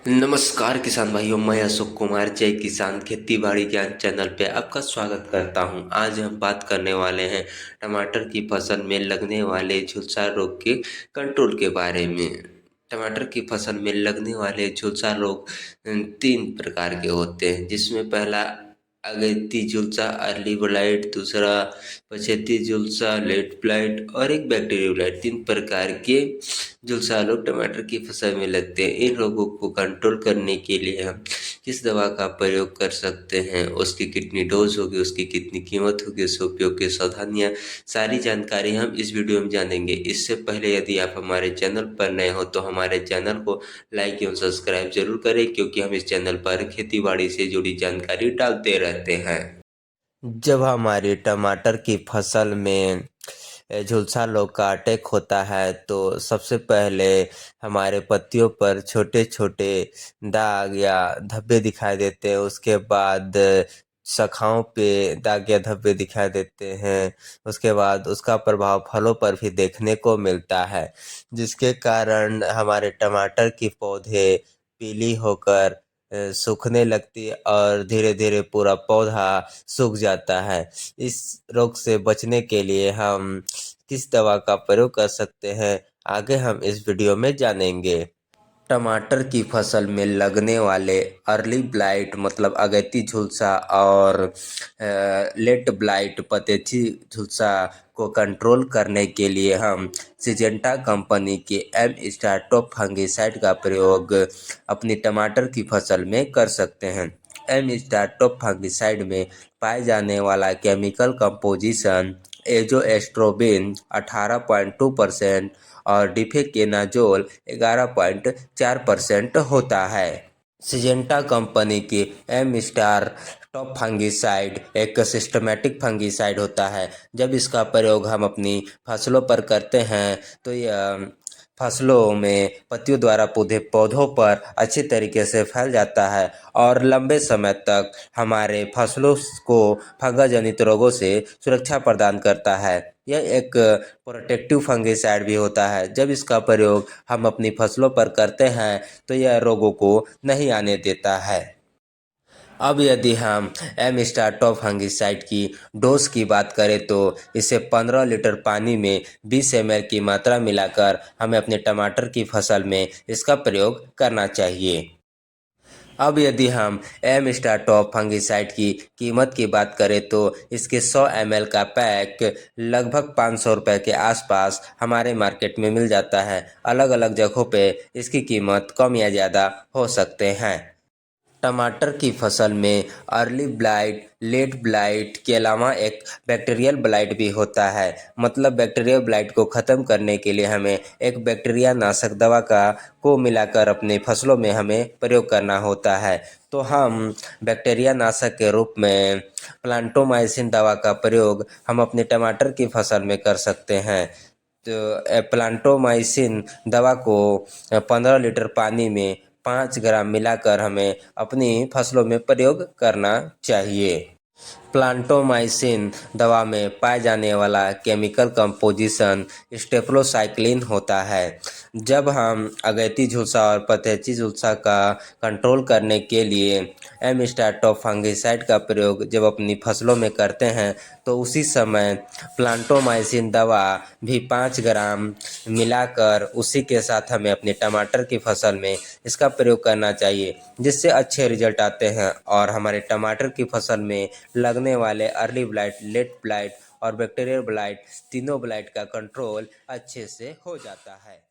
नमस्कार किसान भाइयों, मैं अशोक कुमार जय किसान खेती बाड़ी ज्ञान चैनल पे आपका स्वागत करता हूं। आज हम बात करने वाले हैं टमाटर की फसल में लगने वाले झुलसा रोग के कंट्रोल के बारे में। टमाटर की फसल में लगने वाले झुलसा रोग तीन प्रकार के होते हैं, जिसमें पहला अगेती झुलसा अर्ली ब्लाइट, दूसरा पछेती झुलसा लेट ब्लाइट और एक बैक्टीरियल ब्लाइट। तीन प्रकार के झुलसा रोग टमाटर की फसल में लगते हैं। इन रोगों को कंट्रोल करने के लिए हम किस दवा का प्रयोग कर सकते हैं, उसकी कितनी डोज होगी, उसकी कितनी कीमत होगी, उसके उपयोग की सावधानियाँ, सारी जानकारी हम इस वीडियो में जानेंगे। इससे पहले यदि आप हमारे चैनल पर नए हो तो हमारे चैनल को लाइक एवं सब्सक्राइब जरूर करें, क्योंकि हम इस चैनल पर खेती बाड़ी से जुड़ी जानकारी डालते रहते हैं। जब हमारी टमाटर की फसल में झुलसा रोग का अटैक होता है तो सबसे पहले हमारे पत्तियों पर छोटे छोटे दाग या धब्बे दिखाई देते हैं। उसके बाद शाखाओं पे दाग या धब्बे दिखाई देते हैं। उसके बाद उसका प्रभाव फलों पर भी देखने को मिलता है, जिसके कारण हमारे टमाटर की पौधे पीली होकर सूखने लगती है और धीरे धीरे पूरा पौधा सूख जाता है। इस रोग से बचने के लिए हम किस दवा का प्रयोग कर सकते हैं, आगे हम इस वीडियो में जानेंगे। टमाटर की फसल में लगने वाले अर्ली ब्लाइट मतलब अगैती झुलसा और लेट ब्लाइट पतेची झुलसा को कंट्रोल करने के लिए हम सिजेंटा कंपनी के एम स्टार्टॉप फंगिसाइड का प्रयोग अपनी टमाटर की फसल में कर सकते हैं। एम स्टार्टॉप फंगिसाइड में पाए जाने वाला केमिकल कंपोजिशन एजोएस्ट्रोबिन 18.2% और डिफेकेनाजोल 11.4% होता है। सिजेंटा कंपनी की एम स्टार टॉप फंगिसाइड एक सिस्टमेटिक फंगिसाइड होता है। जब इसका प्रयोग हम अपनी फसलों पर करते हैं तो यह फसलों में पत्तियों द्वारा पौधों पर अच्छी तरीके से फैल जाता है और लंबे समय तक हमारे फसलों को फंगस जनित रोगों से सुरक्षा प्रदान करता है। यह एक प्रोटेक्टिव फंगिसाइड भी होता है। जब इसका प्रयोग हम अपनी फसलों पर करते हैं तो यह रोगों को नहीं आने देता है। अब यदि हम एम स्टार्टॉप फंगिसाइड की डोज की बात करें तो इसे 15 लीटर पानी में 20 ml की मात्रा मिलाकर हमें अपने टमाटर की फसल में इसका प्रयोग करना चाहिए। अब यदि हम एम स्टार्टॉप फंगिसाइड की कीमत की बात करें तो इसके 100 ml का पैक लगभग 500 रुपये के आसपास हमारे मार्केट में मिल जाता है। अलग अलग जगहों पे इसकी कीमत कम या ज़्यादा हो सकते हैं। टमाटर की फसल में अर्ली ब्लाइट, लेट ब्लाइट के अलावा एक बैक्टीरियल ब्लाइट भी होता है। मतलब बैक्टीरियल ब्लाइट को ख़त्म करने के लिए हमें एक बैक्टीरिया नाशक दवा को मिलाकर अपने फसलों में हमें प्रयोग करना होता है। तो हम बैक्टीरिया नाशक के रूप में प्लांटोमाइसिन दवा का प्रयोग हम अपने टमाटर की फसल में कर सकते हैं। तो प्लांटोमाइसिन दवा को 15 लीटर पानी में 5 ग्राम मिलाकर हमें अपनी फसलों में प्रयोग करना चाहिए। प्लांटोमाइसिन दवा में पाए जाने वाला केमिकल कंपोजिशन स्टेप्लोसाइक्लिन होता है। जब हम अगैती झुलसा और पतेची झुलसा का कंट्रोल करने के लिए एम स्टार्टॉप फंगिसाइड का प्रयोग जब अपनी फसलों में करते हैं तो उसी समय प्लांटोमाइसिन दवा भी 5 ग्राम मिलाकर उसी के साथ हमें अपने टमाटर की फसल में इसका प्रयोग करना चाहिए, जिससे अच्छे रिजल्ट आते हैं और हमारे टमाटर की फसल में लगने वाले अर्ली ब्लाइट, लेट ब्लाइट और बैक्टीरियल ब्लाइट तीनों ब्लाइट का कंट्रोल अच्छे से हो जाता है।